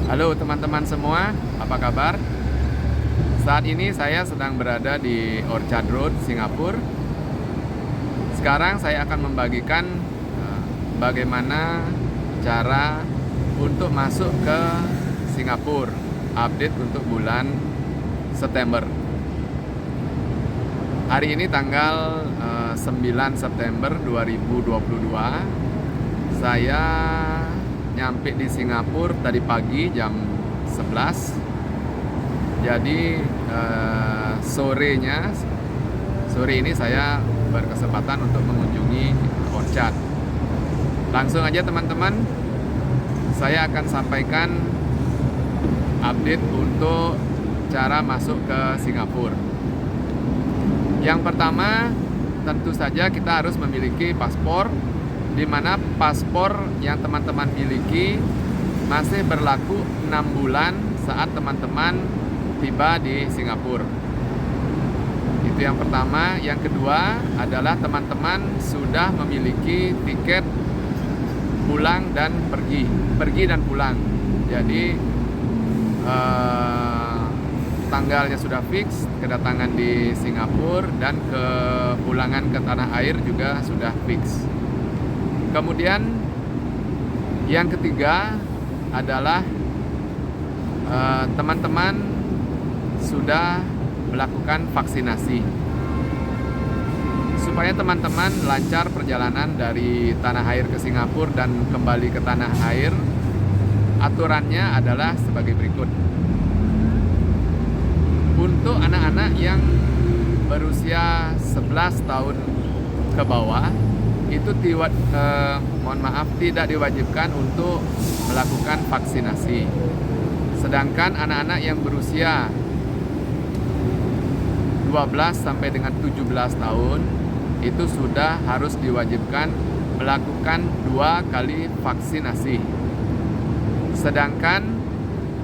Halo teman-teman semua, apa kabar? Saat ini saya sedang berada di Orchard Road, Singapura. Sekarang saya akan membagikan bagaimana cara untuk masuk ke Singapura, update untuk bulan September. Hari ini tanggal 9 September 2022. Saya nyampe di Singapura tadi pagi jam 11. Jadi sore ini saya berkesempatan untuk mengunjungi Orchard. Langsung aja teman-teman, saya akan sampaikan update untuk cara masuk ke Singapura. Yang pertama, tentu saja kita harus memiliki paspor, di mana paspor yang teman-teman miliki masih berlaku 6 bulan saat teman-teman tiba di Singapura. Itu yang pertama. Yang kedua adalah teman-teman sudah memiliki tiket pulang dan pergi dan pulang. Jadi tanggalnya sudah fix, kedatangan di Singapura dan kepulangan ke tanah air juga sudah fix. Kemudian yang ketiga adalah teman-teman sudah melakukan vaksinasi. Supaya teman-teman lancar perjalanan dari tanah air ke Singapura dan kembali ke tanah air, aturannya adalah sebagai berikut. Untuk anak-anak yang berusia 11 tahun ke bawah, itu tidak diwajibkan untuk melakukan vaksinasi. Sedangkan anak-anak yang berusia 12 sampai dengan 17 tahun itu sudah harus diwajibkan melakukan 2 kali vaksinasi. Sedangkan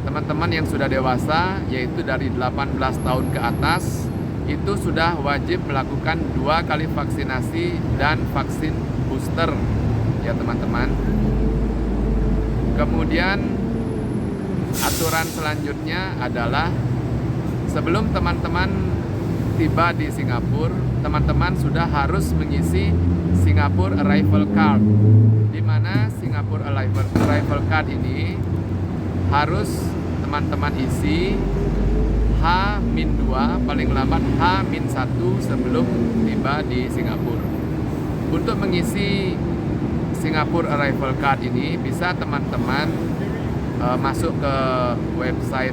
teman-teman yang sudah dewasa, yaitu dari 18 tahun ke atas, itu sudah wajib melakukan 2 kali vaksinasi dan vaksin booster, ya teman-teman. Kemudian aturan selanjutnya adalah sebelum teman-teman tiba di Singapura, teman-teman sudah harus mengisi Singapore Arrival Card, di mana Singapore Arrival Card ini harus teman-teman isi H-2, paling lambat H-1 sebelum tiba di Singapura. Untuk mengisi Singapore Arrival Card ini bisa teman-teman masuk ke website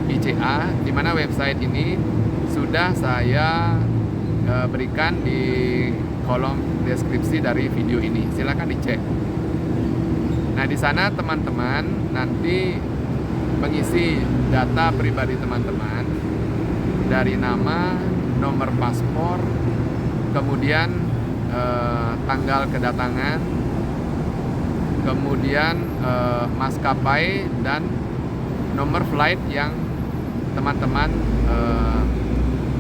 ICA, di mana website ini sudah saya berikan di kolom deskripsi dari video ini. Silakan dicek. Nah, di sana teman-teman nanti mengisi data pribadi teman-teman dari nama, nomor paspor, kemudian tanggal kedatangan, kemudian maskapai dan nomor flight yang teman-teman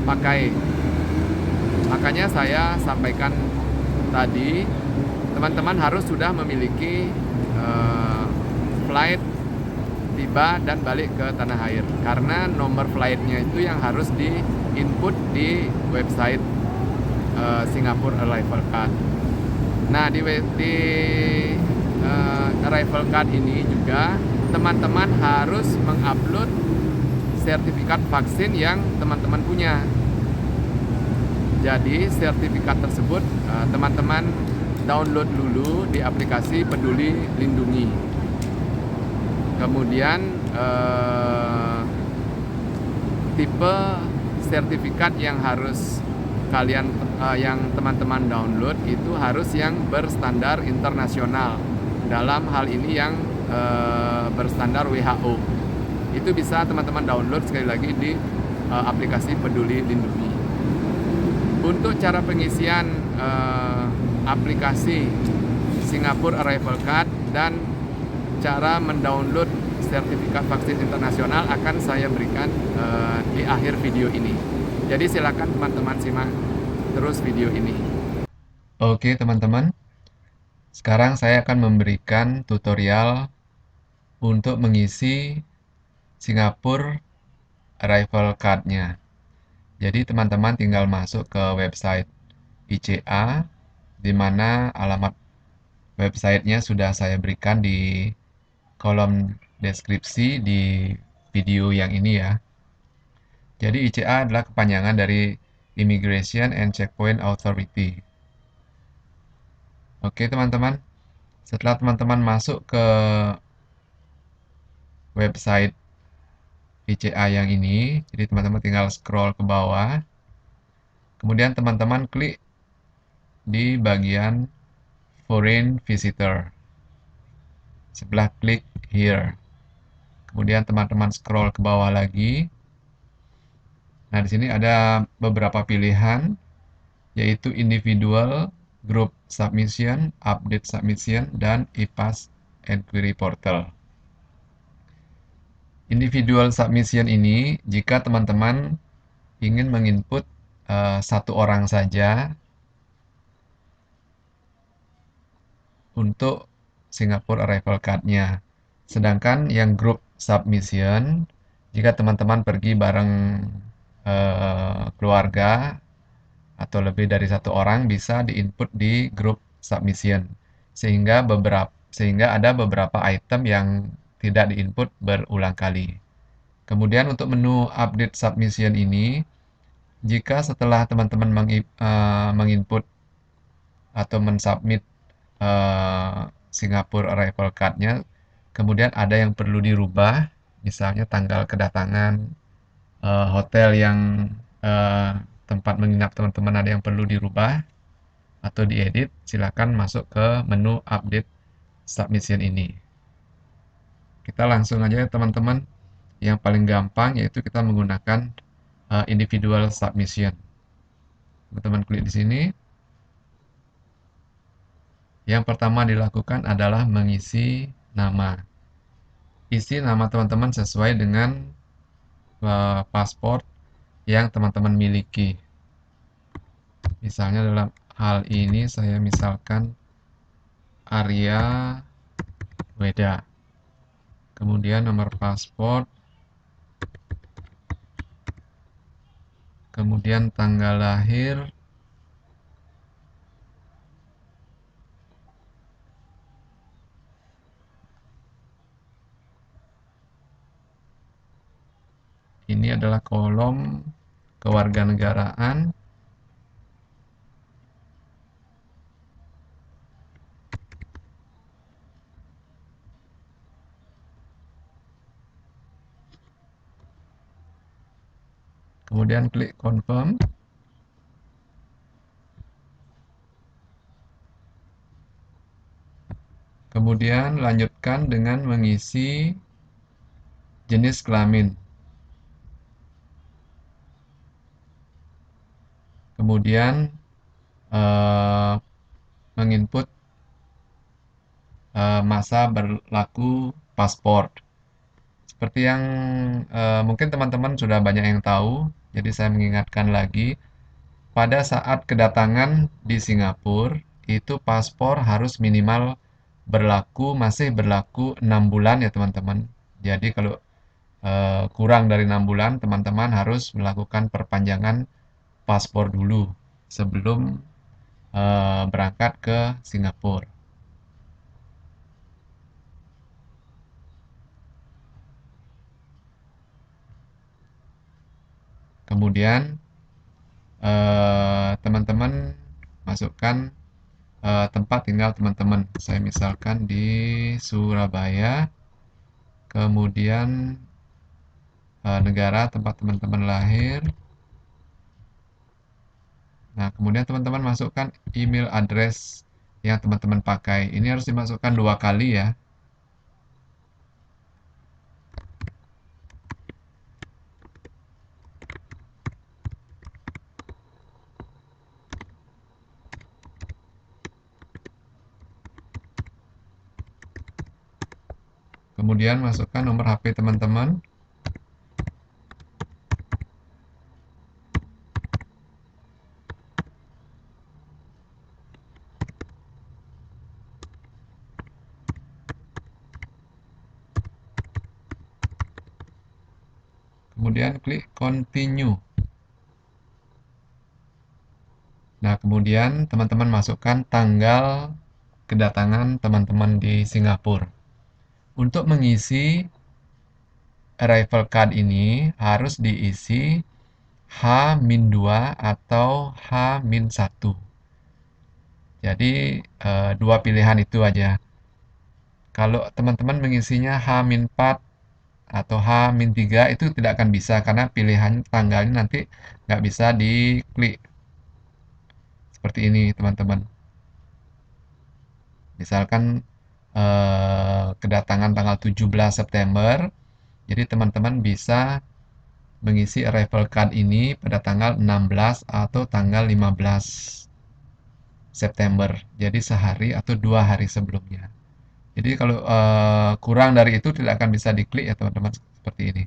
pakai. Makanya saya sampaikan tadi, teman-teman harus sudah memiliki flight tiba dan balik ke tanah air, karena nomor flightnya itu yang harus di input di website Singapore Arrival Card. Nah, di Arrival Card ini juga teman-teman harus mengupload sertifikat vaksin yang teman-teman punya. Jadi sertifikat tersebut teman-teman download dulu di aplikasi Peduli Lindungi. Kemudian tipe sertifikat yang harus yang teman-teman download itu harus yang berstandar internasional. Dalam hal ini yang berstandar WHO. Itu bisa teman-teman download sekali lagi di aplikasi Peduli Lindungi. Untuk cara pengisian aplikasi Singapore Arrival Card dan cara mendownload sertifikat vaksin internasional akan saya berikan di akhir video ini. Jadi silakan teman-teman simak terus video ini. Oke teman-teman, sekarang saya akan memberikan tutorial untuk mengisi Singapore Arrival Card-nya. Jadi teman-teman tinggal masuk ke website ICA, di mana alamat websitenya sudah saya berikan di kolom deskripsi di video yang ini ya. Jadi ICA adalah kepanjangan dari Immigration and Checkpoint Authority. Oke teman-teman, setelah teman-teman masuk ke website ICA yang ini, jadi teman-teman tinggal scroll ke bawah, kemudian teman-teman klik di bagian Foreign Visitor, sebelah klik Here. Kemudian teman-teman scroll ke bawah lagi. Nah, di sini ada beberapa pilihan, yaitu Individual, Group Submission, Update Submission, dan IPAS Enquiry Portal. Individual Submission ini, jika teman-teman ingin menginput satu orang saja untuk Singapore Arrival Card-nya. Sedangkan yang Group Submission, jika teman-teman pergi bareng keluarga atau lebih dari satu orang, bisa diinput di Group Submission. Sehingga ada beberapa item yang tidak diinput berulang kali. Kemudian untuk menu Update Submission ini, jika setelah teman-teman menginput atau mensubmit Singapore Arrival Card-nya, kemudian ada yang perlu dirubah, misalnya tanggal kedatangan, hotel yang tempat menginap teman-teman ada yang perlu dirubah atau diedit, silakan masuk ke menu Update Submission ini. Kita langsung aja teman-teman, yang paling gampang yaitu kita menggunakan Individual Submission. Teman-teman klik di sini. Yang pertama dilakukan adalah mengisi nama. Isi nama teman-teman sesuai dengan paspor yang teman-teman miliki. Misalnya dalam hal ini saya misalkan Arya Weda. Kemudian nomor paspor. Kemudian tanggal lahir. Ini adalah kolom kewarganegaraan. Kemudian klik confirm. Kemudian lanjutkan dengan mengisi jenis kelamin. Kemudian menginput masa berlaku paspor. Seperti yang mungkin teman-teman sudah banyak yang tahu, jadi saya mengingatkan lagi, pada saat kedatangan di Singapura, itu paspor harus minimal masih berlaku 6 bulan ya teman-teman. Jadi kalau kurang dari 6 bulan, teman-teman harus melakukan perpanjangan paspor dulu sebelum berangkat ke Singapura. Kemudian teman-teman masukkan tempat tinggal teman-teman. Saya misalkan di Surabaya. Kemudian negara tempat teman-teman lahir. Nah, kemudian teman-teman masukkan email address yang teman-teman pakai. Ini harus dimasukkan 2 kali ya. Kemudian masukkan nomor HP teman-teman. kemudian klik continue. Nah, kemudian teman-teman masukkan tanggal kedatangan teman-teman di Singapura. Untuk mengisi arrival card ini harus diisi H-2 atau H-1. Jadi, dua pilihan itu aja. Kalau teman-teman mengisinya H-4 atau H-3 itu tidak akan bisa karena pilihan tanggalnya nanti nggak bisa diklik. Seperti ini, teman-teman. Misalkan kedatangan tanggal 17 September, jadi teman-teman bisa mengisi arrival card ini pada tanggal 16 atau tanggal 15 September. Jadi sehari atau 2 hari sebelumnya. Jadi kalau kurang dari itu tidak akan bisa diklik ya teman-teman, seperti ini.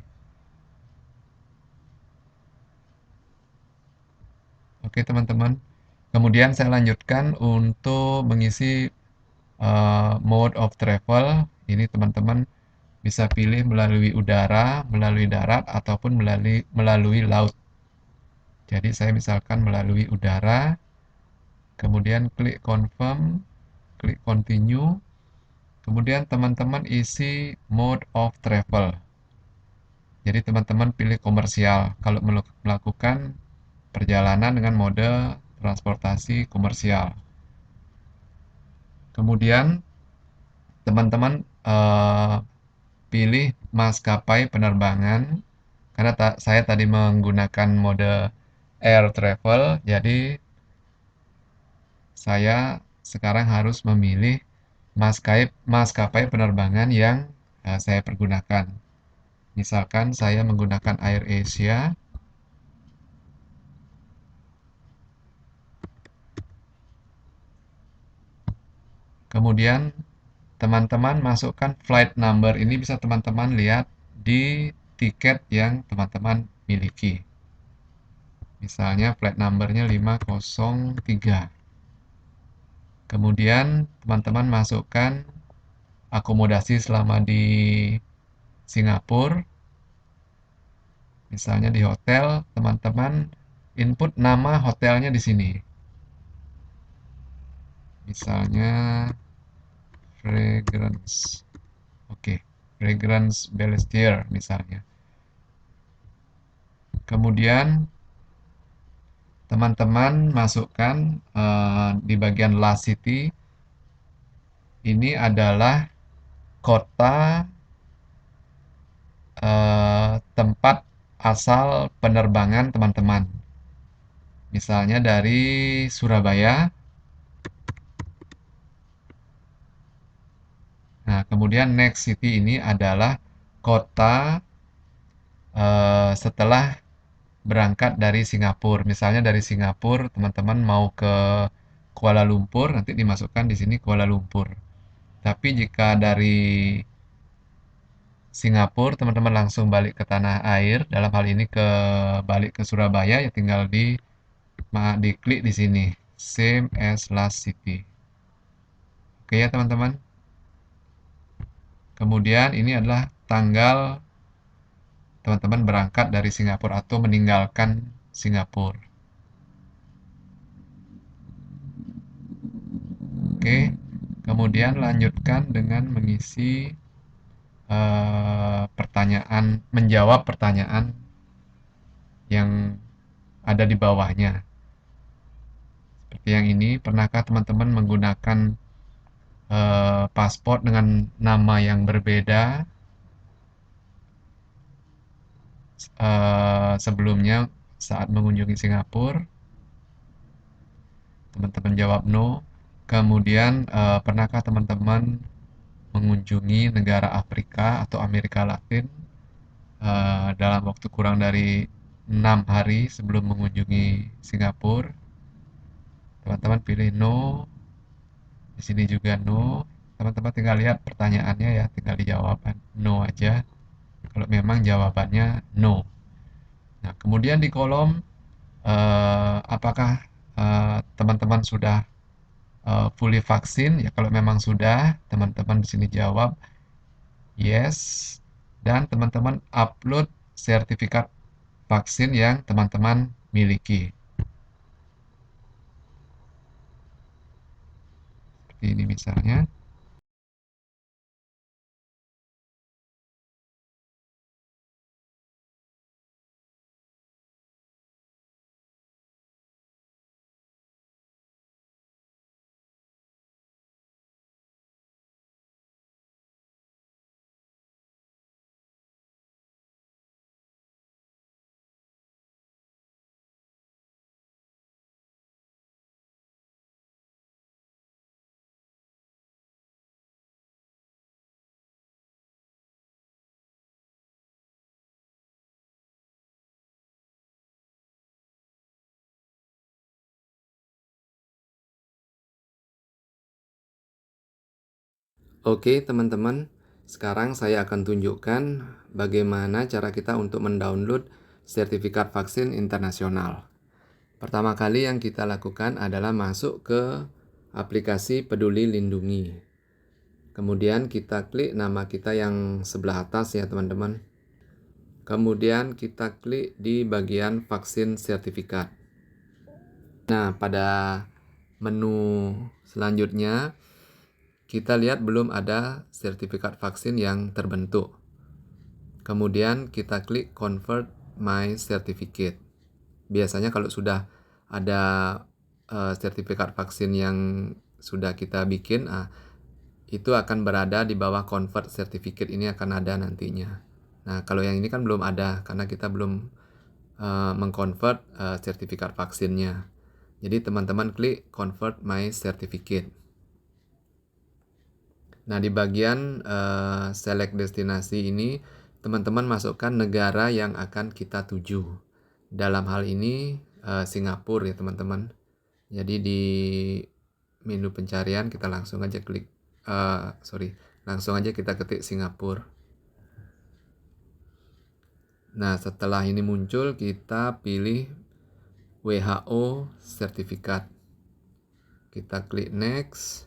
Oke teman-teman. Kemudian saya lanjutkan untuk mengisi mode of travel. Ini teman-teman bisa pilih melalui udara, melalui darat, ataupun melalui laut. Jadi saya misalkan melalui udara, kemudian klik confirm, klik continue, kemudian teman-teman isi mode of travel. Jadi teman-teman pilih komersial kalau melakukan perjalanan dengan mode transportasi komersial. Kemudian teman-teman pilih maskapai penerbangan karena saya tadi menggunakan mode air travel, jadi saya sekarang harus memilih maskapai penerbangan yang saya pergunakan. Misalkan saya menggunakan AirAsia, kemudian teman-teman masukkan flight number. Ini bisa teman-teman lihat di tiket yang teman-teman miliki. Misalnya flight numbernya 503. Kemudian teman-teman masukkan akomodasi selama di Singapura. Misalnya di hotel, teman-teman input nama hotelnya di sini. Misalnya Fragrance. Oke, Fragrance Balestier misalnya. Kemudian teman-teman masukkan di bagian last city. Ini adalah kota tempat asal penerbangan teman-teman. Misalnya dari Surabaya. Nah, kemudian next city ini adalah kota setelah berangkat dari Singapura. Misalnya dari Singapura, teman-teman mau ke Kuala Lumpur, nanti dimasukkan di sini Kuala Lumpur. Tapi jika dari Singapura, teman-teman langsung balik ke tanah air, dalam hal ini balik ke Surabaya, ya tinggal diklik di sini, same as last city. Oke ya teman-teman. Kemudian ini adalah tanggal teman-teman berangkat dari Singapura atau meninggalkan Singapura. Oke, kemudian lanjutkan dengan mengisi menjawab pertanyaan yang ada di bawahnya. Seperti yang ini, pernahkah teman-teman menggunakan paspor dengan nama yang berbeda sebelumnya saat mengunjungi Singapura? Teman-teman jawab no. Kemudian pernahkah teman-teman mengunjungi negara Afrika atau Amerika Latin dalam waktu kurang dari 6 hari sebelum mengunjungi Singapura? Teman-teman pilih no. Di sini juga no. Teman-teman tinggal lihat pertanyaannya ya, tinggal dijawab no aja. Kalau memang jawabannya no. Nah, kemudian di kolom apakah teman-teman sudah fully vaksin? Ya, kalau memang sudah, teman-teman di sini jawab yes, dan teman-teman upload sertifikat vaksin yang teman-teman miliki. Seperti ini misalnya. Oke teman-teman, sekarang saya akan tunjukkan bagaimana cara kita untuk mendownload sertifikat vaksin internasional. Pertama kali yang kita lakukan adalah masuk ke aplikasi Peduli Lindungi. Kemudian kita klik nama kita yang sebelah atas ya teman-teman. Kemudian kita klik di bagian vaksin sertifikat. Nah, pada menu selanjutnya kita lihat belum ada sertifikat vaksin yang terbentuk. Kemudian kita klik Convert My Certificate. Biasanya kalau sudah ada sertifikat vaksin yang sudah kita bikin, itu akan berada di bawah Convert Certificate, ini akan ada nantinya. Nah, kalau yang ini kan belum ada karena kita belum mengconvert sertifikat vaksinnya. Jadi teman-teman klik Convert My Certificate. Nah, di bagian select destinasi ini, teman-teman masukkan negara yang akan kita tuju. Dalam hal ini Singapura ya teman-teman. Jadi di menu pencarian kita langsung aja klik, langsung aja kita ketik Singapura. Nah, setelah ini muncul, kita pilih WHO sertifikat. Kita klik Next.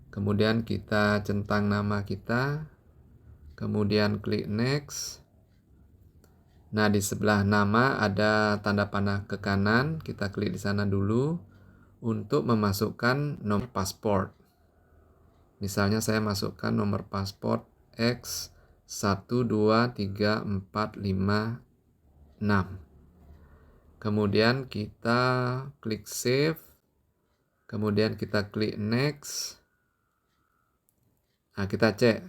Kemudian kita centang nama kita, kemudian klik Next. Nah, di sebelah nama ada tanda panah ke kanan, kita klik di sana dulu untuk memasukkan nomor paspor. Misalnya saya masukkan nomor paspor X123456. Kemudian kita klik Save, kemudian kita klik Next. Nah, kita cek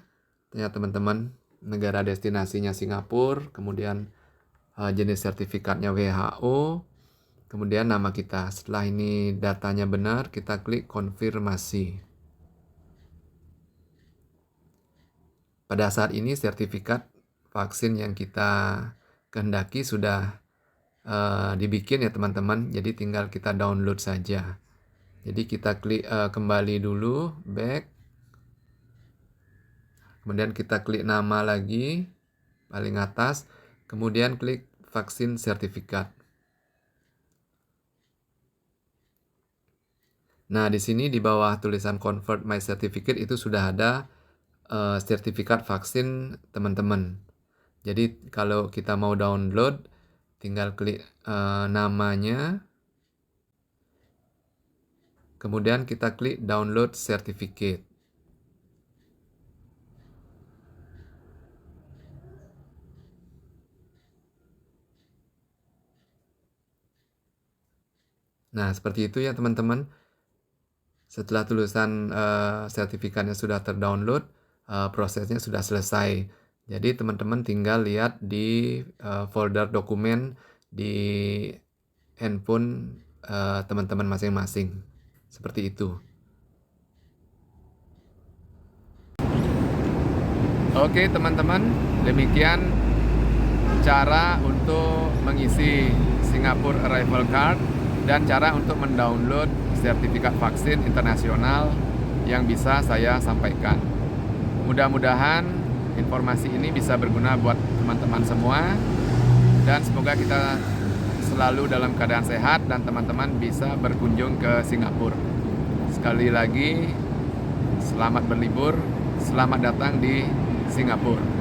ya teman-teman, negara destinasinya Singapura, kemudian jenis sertifikatnya WHO, kemudian nama kita. Setelah ini datanya benar, kita klik konfirmasi. Pada saat ini sertifikat vaksin yang kita kehendaki sudah dibikin ya teman-teman, jadi tinggal kita download saja. Jadi kita klik kembali dulu, back. Kemudian kita klik nama lagi, paling atas. Kemudian klik vaksin sertifikat. Nah, di sini di bawah tulisan Convert My Certificate itu sudah ada sertifikat vaksin teman-teman. Jadi kalau kita mau download, tinggal klik namanya. Kemudian kita klik Download Certificate. Nah, seperti itu ya teman-teman. Setelah tulisan sertifikatnya sudah terdownload, prosesnya sudah selesai. Jadi teman-teman tinggal lihat di folder dokumen di handphone teman-teman masing-masing. Seperti itu. Oke teman-teman, demikian cara untuk mengisi Singapore Arrival Card dan cara untuk mendownload sertifikat vaksin internasional yang bisa saya sampaikan. Mudah-mudahan informasi ini bisa berguna buat teman-teman semua dan semoga kita selalu dalam keadaan sehat dan teman-teman bisa berkunjung ke Singapura. Sekali lagi, selamat berlibur, selamat datang di Singapura.